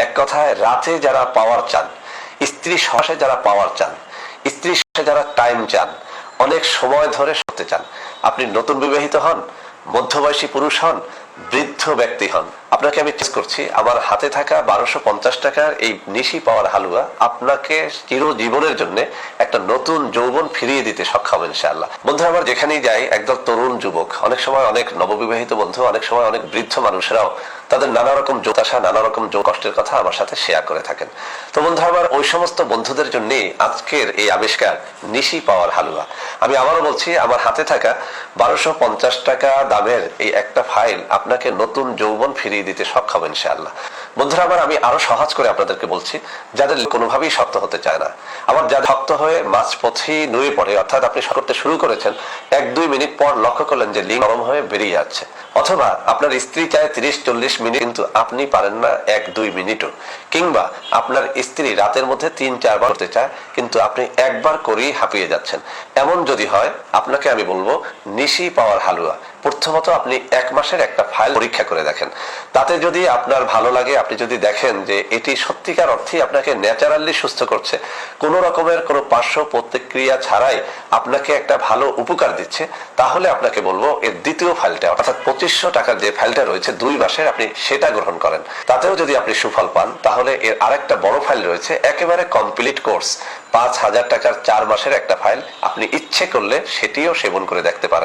এক কথায় রাতে যারা পাওয়ার চান, স্ত্রী সহসে যারা পাওয়ার চান, স্ত্রীর সাথে যারা টাইম চান, অনেক সময় ধরে করতে চান, আপনি নতুন বিবাহিত হন, মধ্যবয়সী পুরুষ হন, বৃদ্ধ ব্যক্তি হন, আপনাকে আমি চেষ্টা করছি আমার হাতে থাকা 1250 টাকার এই নিশি পাওয়ার হালুয়া আপনাকে চিরজীবনের জন্য একটা নতুন যৌবন ফিরিয়ে দিতে সক্ষম ইনশাআল্লাহ। বন্ধুরা, আমার যেখানেই যাই একদল তরুণ যুবক, অনেক সময় অনেক নববিবাহিত বন্ধু, অনেক সময় অনেক বৃদ্ধ মানুষরাও তাদের নানা রকম যোগাসা, নানা রকম কষ্টের কথা আমার সাথে শেয়ার করে থাকেন। তো বন্ধু আমার, ওই সমস্ত বন্ধুদের জন্য আজকের এই আবিষ্কার নিশি পাওয়ার হালুয়া। আমি আবারও বলছি, আমার হাতে থাকা 1250 টাকা দামের এই একটা ফাইল আপনাকে নতুন যৌবন ফিরিয়ে দিতে সক্ষম ইনশাআল্লাহ। বন্ধুরা আমার, আমি আরো সহজ করে আপনাদেরকে বলছি, যাদের কোনোভাবেই শক্ত হতে চায় না, আবার যাদের শক্ত হয়ে মাঝপথেই নুয়ে পড়ে, অর্থাৎ আপনি করতে শুরু করেছেন 1-2 মিনিট পর লক্ষ্য করলেন যে লিঙ্গ গরম হয়ে বেরিয়ে যাচ্ছে, অথবা আপনার স্ত্রী চায় 30-40 মিনিট কিন্তু আপনি পারেন না 1-2 মিনিটও, কিংবা আপনার স্ত্রী রাতের মধ্যে 3-4 বার করতে চায় কিন্তু আপনি একবার করেই হাঁপিয়ে যাচ্ছেন, এমন যদি হয় আপনাকে আমি বলবো নিশি পাওয়ার হালুয়া প্রথমত আপনি 1 মাসের একটা ফাইল পরীক্ষা করে দেখেন। তাতে যদি আপনার ভালো লাগে, আপনি যদি দেখেন যে এটি সত্যিকার অর্থে আপনাকে ন্যাচারালি সুস্থ করছে, কোনো রকমের কোনো পার্শ্ব প্রতিক্রিয়া ছাড়াই আপনাকে একটা ভালো উপকার দিচ্ছে, তাহলে আপনাকে বলবো এর দ্বিতীয় ফাইলটা, অর্থাৎ 2500 টাকার যে ফাইলটা রয়েছে 2 মাসের, আপনি সেটা গ্রহণ করেন। তাতেও যদি আপনি সুফল পান, তাহলে এর আরেকটা বড় ফাইল রয়েছে, একেবারে কমপ্লিট কোর্স, 5000 টাকার 4 মাসের একটা ফাইল, আপনি ইচ্ছে করলে সেটিও সেবন করে দেখতে পারেন।